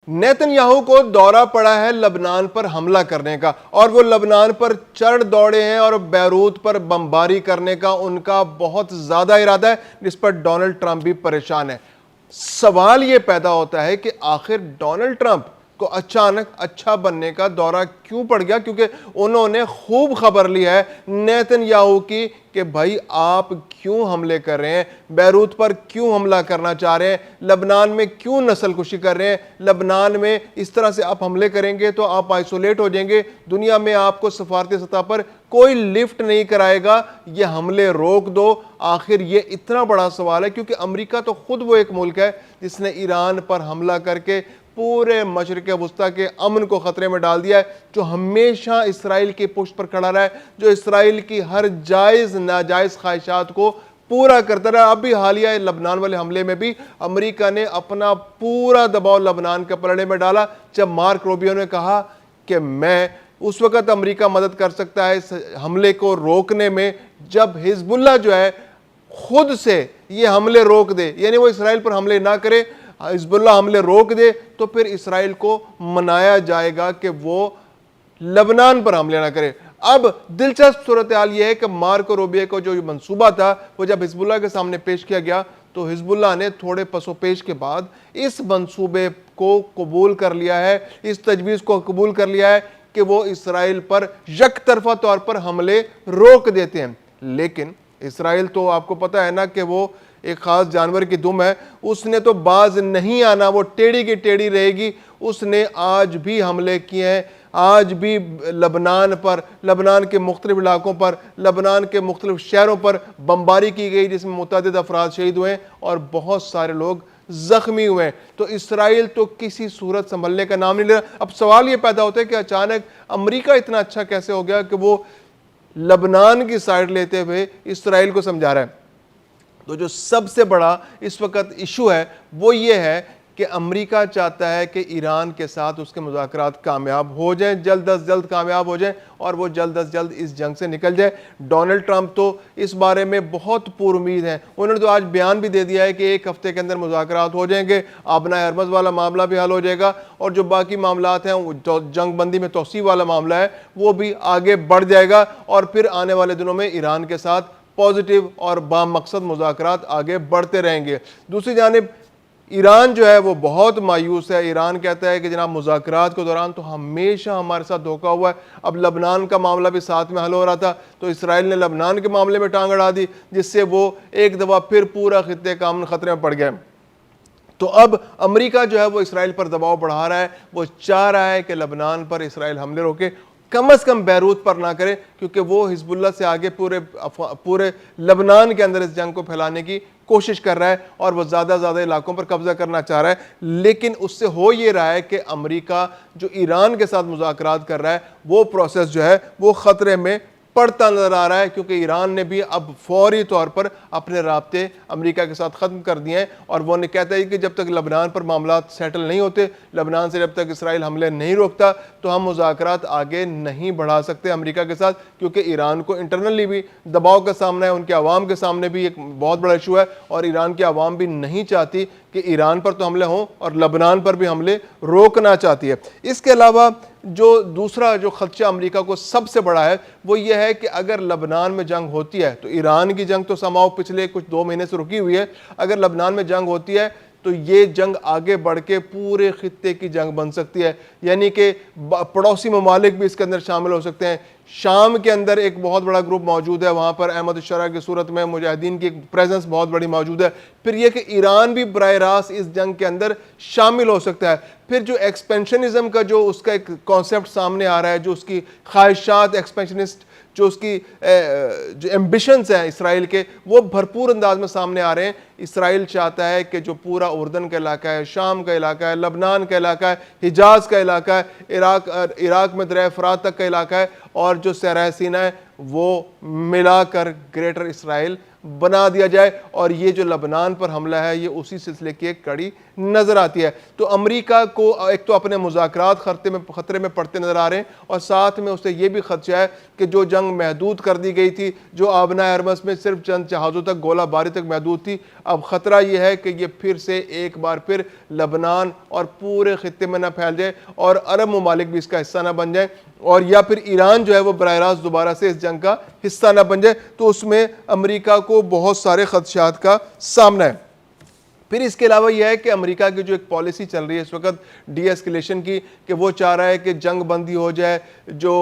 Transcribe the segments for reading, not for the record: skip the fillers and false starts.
Nitin Yahoo کو دورہ پڑا ہے لبنان پر حملہ کرنے کا، اور وہ لبنان پر چڑھ دوڑے ہیں اور بیروت پر بمباری کرنے کا ان کا بہت زیادہ ارادہ ہے، جس پر ڈونلڈ ٹرمپ بھی پریشان ہے۔ سوال یہ پیدا ہوتا ہے کہ آخر ڈونلڈ ٹرمپ کو اچانک اچھا بننے کا دورہ کیوں پڑ گیا؟ کیونکہ انہوں نے خوب خبر لی ہے نیتن یاہو کی کہ بھائی آپ کیوں حملے کر رہے ہیں، بیروت پر کیوں حملہ کرنا چاہ رہے ہیں، لبنان میں کیوں نسل کشی کر رہے ہیں، لبنان میں اس طرح سے آپ حملے کریں گے تو آپ آئسولیٹ ہو جائیں گے، دنیا میں آپ کو سفارتی سطح پر کوئی لفٹ نہیں کرائے گا، یہ حملے روک دو۔ آخر یہ اتنا بڑا سوال ہے کیونکہ امریکہ تو خود وہ ایک ملک ہے جس نے ایران پر حملہ کر کے پورے مشرق وسطیٰ کے امن کو خطرے میں ڈال دیا ہے، جو ہمیشہ اسرائیل کی پشت پر کھڑا رہا ہے، جو اسرائیل کی ہر جائز ناجائز خواہشات کو پورا کرتا رہا۔ اب بھی حالیہ لبنان والے حملے میں بھی امریکہ نے اپنا پورا دباؤ لبنان کے پلڑے میں ڈالا، جب مارک روبیو نے کہا کہ میں اس وقت امریکہ مدد کر سکتا ہے اس حملے کو روکنے میں جب حزب اللہ جو ہے خود سے یہ حملے روک دے، یعنی وہ اسرائیل پر حملے نہ کرے، حزب اللہ حملے روک دے، تو پھر اسرائیل کو منایا جائے گا کہ وہ لبنان پر حملے نہ کرے۔ اب دلچسپ صورتحال یہ ہے کہ مارکو روبیو کو جو منصوبہ تھا وہ جب حزب اللہ کے سامنے پیش کیا گیا تو حزب اللہ نے تھوڑے پس و پیش کے بعد اس منصوبے کو قبول کر لیا ہے، اس تجویز کو قبول کر لیا ہے کہ وہ اسرائیل پر یک طرفہ طور پر حملے روک دیتے ہیں۔ لیکن اسرائیل تو آپ کو پتہ ہے نا کہ وہ ایک خاص جانور کی دم ہے، اس نے تو باز نہیں آنا، وہ ٹیڑھی کی ٹیڑھی رہے گی۔ اس نے آج بھی حملے کیے ہیں، آج بھی لبنان پر، لبنان کے مختلف علاقوں پر، لبنان کے مختلف شہروں پر بمباری کی گئی جس میں متعدد افراد شہید ہوئے اور بہت سارے لوگ زخمی ہوئے ہیں۔ تو اسرائیل تو کسی صورت سنبھلنے کا نام نہیں لے رہا۔ اب سوال یہ پیدا ہوتا ہے کہ اچانک امریکہ اتنا اچھا کیسے ہو گیا کہ وہ لبنان کی سائیڈ لیتے ہوئے اسرائیل کو سمجھا رہا ہے؟ تو جو سب سے بڑا اس وقت ایشو ہے وہ یہ ہے کہ امریکہ چاہتا ہے کہ ایران کے ساتھ اس کے مذاکرات کامیاب ہو جائیں، جلد از جلد کامیاب ہو جائیں اور وہ جلد از جلد اس جنگ سے نکل جائے۔ ڈونلڈ ٹرمپ تو اس بارے میں بہت پر امید ہیں، انہوں نے تو آج بیان بھی دے دیا ہے کہ ایک ہفتے کے اندر مذاکرات ہو جائیں گے، آبنائے ارمز والا معاملہ بھی حل ہو جائے گا اور جو باقی معاملات ہیں جنگ بندی میں توسیع والا معاملہ ہے وہ بھی آگے بڑھ جائے گا، اور پھر آنے والے دنوں میں ایران کے ساتھ پازیٹیو اور با مقصد مذاکرات آگے بڑھتے رہیں گے۔ دوسری جانب ایران جو ہے وہ بہت مایوس ہے۔ ایران کہتا ہے کہ جناب مذاکرات کے دوران تو ہمیشہ ہمارے ساتھ دھوکہ ہوا ہے، اب لبنان کا معاملہ بھی ساتھ میں حل ہو رہا تھا تو اسرائیل نے لبنان کے معاملے میں ٹانگ اڑا دی، جس سے وہ ایک دفعہ پھر پورا خطے کا امن خطرے میں پڑ گیا۔ تو اب امریکہ جو ہے وہ اسرائیل پر دباؤ بڑھا رہا ہے، وہ چاہ رہا ہے کہ لبنان پر اسرائیل حملے روکے، کم از کم بیروت پر نہ کرے، کیونکہ وہ حزب اللہ سے آگے پورے لبنان کے اندر اس جنگ کو پھیلانے کی کوشش کر رہا ہے اور وہ زیادہ علاقوں پر قبضہ کرنا چاہ رہا ہے۔ لیکن اس سے ہو یہ رہا ہے کہ امریکہ جو ایران کے ساتھ مذاکرات کر رہا ہے وہ پروسیس جو ہے وہ خطرے میں پڑتا نظر آ رہا ہے، کیونکہ ایران نے بھی اب فوری طور پر اپنے رابطے امریکہ کے ساتھ ختم کر دیے ہیں، اور وہ کہتا ہے کہ جب تک لبنان پر معاملات سیٹل نہیں ہوتے، لبنان سے جب تک اسرائیل حملے نہیں روکتا تو ہم مذاکرات آگے نہیں بڑھا سکتے امریکہ کے ساتھ، کیونکہ ایران کو انٹرنلی بھی دباؤ کا سامنا ہے، ان کے عوام کے سامنے بھی ایک بہت بڑا ایشو ہے، اور ایران کی عوام بھی نہیں چاہتی کہ ایران پر تو حملے ہوں اور لبنان پر بھی حملے روکنا چاہتی ہے۔ اس کے علاوہ جو دوسرا جو خدشہ امریکہ کو سب سے بڑا ہے وہ یہ ہے کہ اگر لبنان میں جنگ ہوتی ہے تو ایران کی جنگ تو سماؤ پچھلے کچھ 2 مہینے سے رکی ہوئی ہے، اگر لبنان میں جنگ ہوتی ہے تو یہ جنگ آگے بڑھ کے پورے خطے کی جنگ بن سکتی ہے، یعنی کہ پڑوسی ممالک بھی اس کے اندر شامل ہو سکتے ہیں۔ شام کے اندر ایک بہت بڑا گروپ موجود ہے، وہاں پر احمد الشرع کی صورت میں مجاہدین کی ایک پریزنس بہت بڑی موجود ہے۔ پھر یہ کہ ایران بھی براہ راست اس جنگ کے اندر شامل ہو سکتا ہے۔ پھر جو ایکسپینشنزم کا جو اس کا ایک کانسیپٹ سامنے آ رہا ہے، جو اس کی خواہشات ایکسپینشنسٹ، جو اس کی جو ایمبیشنز ہیں اسرائیل کے، وہ بھرپور انداز میں سامنے آ رہے ہیں۔ اسرائیل چاہتا ہے کہ جو پورا اردن کا علاقہ ہے، شام کا علاقہ ہے، لبنان کا علاقہ ہے، حجاز کا علاقہ ہے، عراق میں دریائے فرات تک کا علاقہ ہے، اور جو صحرائے سینا ہے وہ ملا کر گریٹر اسرائیل بنا دیا جائے، اور یہ جو لبنان پر حملہ ہے یہ اسی سلسلے کی ایک کڑی نظر آتی ہے۔ تو امریکہ کو ایک تو اپنے مذاکرات خطرے میں پڑتے نظر آ رہے ہیں، اور ساتھ میں اسے یہ بھی خدشہ ہے کہ جو جنگ محدود کر دی گئی تھی، جو آبنائے ارمس میں صرف چند جہازوں تک گولہ باری تک محدود تھی، اب خطرہ یہ ہے کہ یہ پھر سے ایک بار پھر لبنان اور پورے خطے میں نہ پھیل جائے اور عرب ممالک بھی اس کا حصہ نہ بن جائیں، اور یا پھر ایران جو ہے وہ براہ راست دوبارہ سے اس جنگ کا حصہ نہ بن جائے۔ تو اس میں امریکہ کو بہت سارے خدشات کا سامنا ہے۔ پھر اس کے علاوہ یہ ہے کہ امریکہ کی جو ایک پالیسی چل رہی ہے اس وقت ڈی ایسکیلیشن کی، کہ وہ چاہ رہا ہے کہ جنگ بندی ہو جائے، جو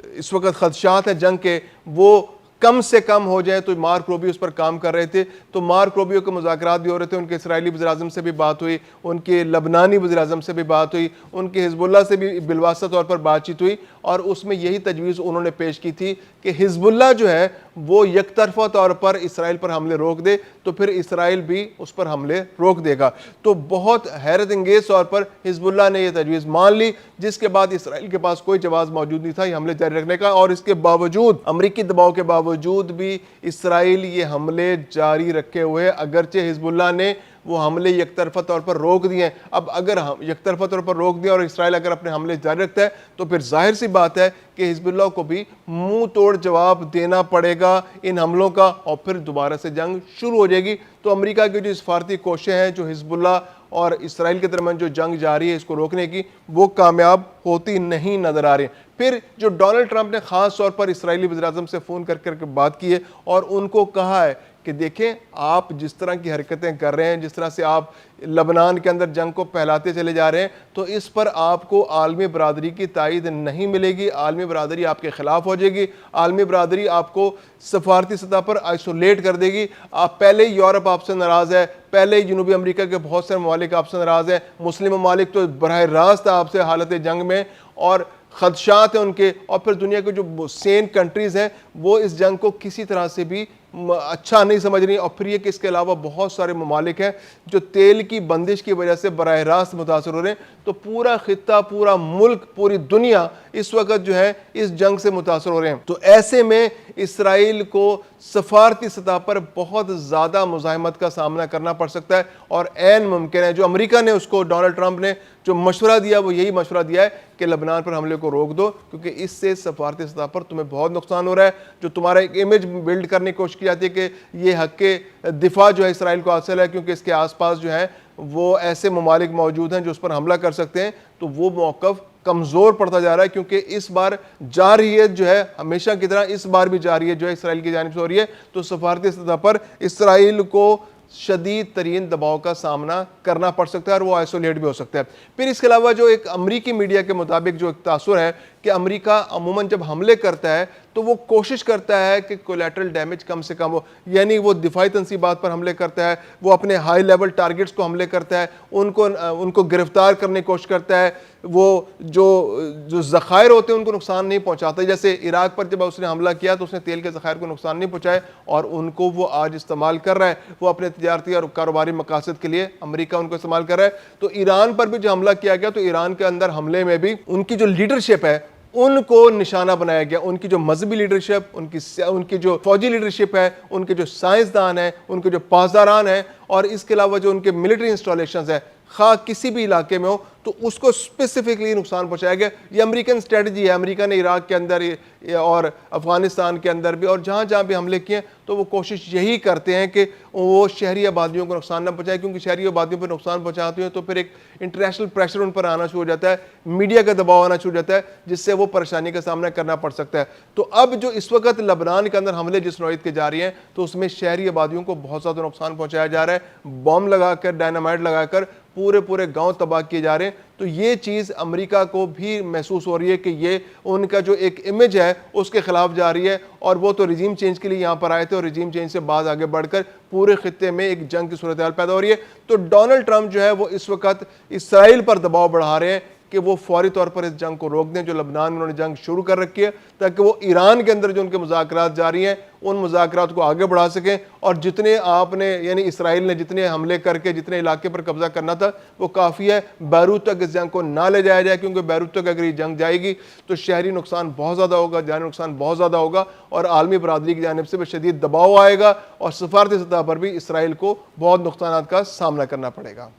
اس وقت خدشات ہیں جنگ کے وہ کم سے کم ہو جائے۔ تو مارک روبیو اس پر کام کر رہے تھے، تو مارک روبیو کے مذاکرات بھی ہو رہے تھے، ان کے اسرائیلی وزیراعظم سے بھی بات ہوئی، ان کے لبنانی وزیراعظم سے بھی بات ہوئی، ان کے حزب اللہ سے بھی بالواسطہ طور پر بات چیت ہوئی، اور اس میں یہی تجویز انہوں نے پیش کی تھی کہ حزب اللہ جو ہے وہ یک طرفہ طور پر اسرائیل پر حملے روک دے تو پھر اسرائیل بھی اس پر حملے روک دے گا۔ تو بہت حیرت انگیز طور پر حزب اللہ نے یہ تجویز مان لی، جس کے بعد اسرائیل کے پاس کوئی جواز موجود نہیں تھا یہ حملے جاری رکھنے کا، اور اس کے باوجود امریکی دباؤ کے باوجود بھی اسرائیل یہ حملے جاری رکھے ہوئے، اگرچہ حزب اللہ نے وہ حملے یک طرفہ طور پر روک دیے ہیں۔ اب اگر یک طرفہ طور پر روک دیا اور اسرائیل اگر اپنے حملے جاری رکھتا ہے تو پھر ظاہر سی بات ہے کہ حزب اللہ کو بھی منہ توڑ جواب دینا پڑے گا ان حملوں کا، اور پھر دوبارہ سے جنگ شروع ہو جائے گی۔ تو امریکہ کی جو سفارتی کوششیں ہیں جو حزب اللہ اور اسرائیل کے درمیان جو جنگ جاری ہے اس کو روکنے کی، وہ کامیاب ہوتی نہیں نظر آ رہی ہیں۔ پھر جو ڈونلڈ ٹرمپ نے خاص طور پر اسرائیلی وزیراعظم سے فون کر کے بات کی ہے اور ان کو کہا ہے کہ دیکھیں آپ جس طرح کی حرکتیں کر رہے ہیں، جس طرح سے آپ لبنان کے اندر جنگ کو پھیلاتے چلے جا رہے ہیں، تو اس پر آپ کو عالمی برادری کی تائید نہیں ملے گی، عالمی برادری آپ کے خلاف ہو جائے گی، عالمی برادری آپ کو سفارتی سطح پر آئسولیٹ کر دے گی۔ آپ پہلے ہی یورپ آپ سے ناراض ہے، پہلے ہی جنوبی امریکہ کے بہت سے ممالک آپ سے ناراض ہیں، مسلم ممالک تو براہ راست آپ سے حالت جنگ میں اور خدشات ہیں ان کے، اور پھر دنیا کے جو سین کنٹریز ہیں وہ اس جنگ کو کسی طرح سے بھی اچھا نہیں سمجھ رہی، اور پھر یہ کہ اس کے علاوہ بہت سارے ممالک ہیں جو تیل کی بندش کی وجہ سے براہ راست متاثر ہو رہے ہیں۔ تو پورا خطہ، پورا ملک، پوری دنیا اس وقت جو ہے اس جنگ سے متاثر ہو رہے ہیں۔ تو ایسے میں اسرائیل کو سفارتی سطح پر بہت زیادہ مزاحمت کا سامنا کرنا پڑ سکتا ہے، اور عین ممکن ہے جو امریکہ نے اس کو ڈونلڈ ٹرمپ نے جو مشورہ دیا وہ یہی مشورہ دیا ہے کہ لبنان پر حملے کو روک دو، کیونکہ اس سے سفارتی سطح پر تمہیں بہت نقصان ہو رہا ہے۔ جو تمہارا ایک امیج بلڈ کرنے کی کوشش کی جاتی ہے کہ یہ حق کے دفاع جو ہے اسرائیل کو حاصل ہے کیونکہ اس کے آس پاس جو ہے وہ ایسے ممالک موجود ہیں جو اس پر حملہ کر سکتے ہیں، تو وہ موقف کمزور پڑتا جا رہا ہے، کیونکہ اس بار جارحیت جو ہے ہمیشہ کی طرح اس بار بھی جارحیت جو ہے اسرائیل کی جانب سے ہو رہی ہے۔ تو سفارتی سطح پر اسرائیل کو شدید ترین دباؤ کا سامنا کرنا پڑ سکتا ہے اور وہ آئسولیٹ بھی ہو سکتا ہے۔ پھر اس کے علاوہ جو ایک امریکی میڈیا کے مطابق جو ایک تاثر ہے کہ امریکہ عموماً جب حملے کرتا ہے تو وہ کوشش کرتا ہے کہ کولیٹرل ڈیمیج کم سے کم ہو، یعنی وہ دفاعی تنصیبات پر حملے کرتا ہے، وہ اپنے ہائی لیول ٹارگٹس کو حملے کرتا ہے، ان کو گرفتار کرنے کی کوشش کرتا ہے، وہ جو ذخائر ہوتے ہیں ان کو نقصان نہیں پہنچاتا۔ جیسے عراق پر جب اس نے حملہ کیا تو اس نے تیل کے ذخائر کو نقصان نہیں پہنچائے، اور ان کو وہ آج استعمال کر رہا ہے، وہ اپنے تجارتی اور کاروباری مقاصد کے لیے امریکہ ان کو استعمال کر رہا ہے۔ تو ایران پر بھی جو حملہ کیا گیا تو ایران کے اندر حملے میں بھی ان کی جو لیڈرشپ ہے ان کو نشانہ بنایا گیا، ان کی جو مذہبی لیڈرشپ، ان کی جو فوجی لیڈرشپ ہے، ان کے جو سائنسدان ہیں، ان کے جو پاسداران ہیں، اور اس کے علاوہ جو ان کے ملٹری انسٹالیشنز ہیں، خواہ کسی بھی علاقے میں ہو تو اس کو اسپیسیفکلی نقصان پہنچایا گیا۔ یہ امریکن اسٹریٹجی ہے، امریکہ نے عراق کے اندر اور افغانستان کے اندر بھی اور جہاں جہاں بھی حملے کیے تو وہ کوشش یہی کرتے ہیں کہ وہ شہری آبادیوں کو نقصان نہ پہنچائے، کیونکہ شہری آبادیوں پر نقصان پہنچاتے ہیں تو پھر ایک انٹرنیشنل پریشر ان پر آنا شروع ہو جاتا ہے، میڈیا کا دباؤ آنا شروع ہو جاتا ہے، جس سے وہ پریشانی کا سامنا کرنا پڑ سکتا ہے۔ تو اب جو اس وقت لبنان کے اندر حملے جس نوعیت کے جاری ہیں تو اس میں شہری آبادیوں کو بہت زیادہ نقصان پہنچایا جا رہا ہے، بم لگا کر، ڈائنامائٹ لگا کر پورے گاؤں تباہ کیے جا رہے ہیں۔ تو یہ چیز امریکہ کو بھی محسوس ہو رہی ہے کہ یہ ان کا جو ایک امیج ہے اس کے خلاف جا رہی ہے، اور وہ تو رجیم چینج کے لیے یہاں پر آئے تھے اور رجیم چینج سے بعد آگے بڑھ کر پورے خطے میں ایک جنگ کی صورتحال پیدا ہو رہی ہے۔ تو ڈونلڈ ٹرمپ جو ہے وہ اس وقت اسرائیل پر دباؤ بڑھا رہے ہیں کہ وہ فوری طور پر اس جنگ کو روک دیں جو لبنان میں انہوں نے جنگ شروع کر رکھی ہے، تاکہ وہ ایران کے اندر جو ان کے مذاکرات جاری ہیں ان مذاکرات کو آگے بڑھا سکیں اور جتنے آپ نے یعنی اسرائیل نے جتنے حملے کر کے جتنے علاقے پر قبضہ کرنا تھا وہ کافی ہے. بیروت تک اس جنگ کو نہ لے جایا جائے, کیونکہ بیروت تک اگر یہ جنگ جائے گی تو شہری نقصان بہت زیادہ ہوگا, جانی نقصان بہت زیادہ ہوگا, اور عالمی برادری کی جانب سے بھی شدید دباؤ آئے گا اور سفارتی سطح پر بھی اسرائیل کو بہت نقصانات کا سامنا کرنا پڑے گا.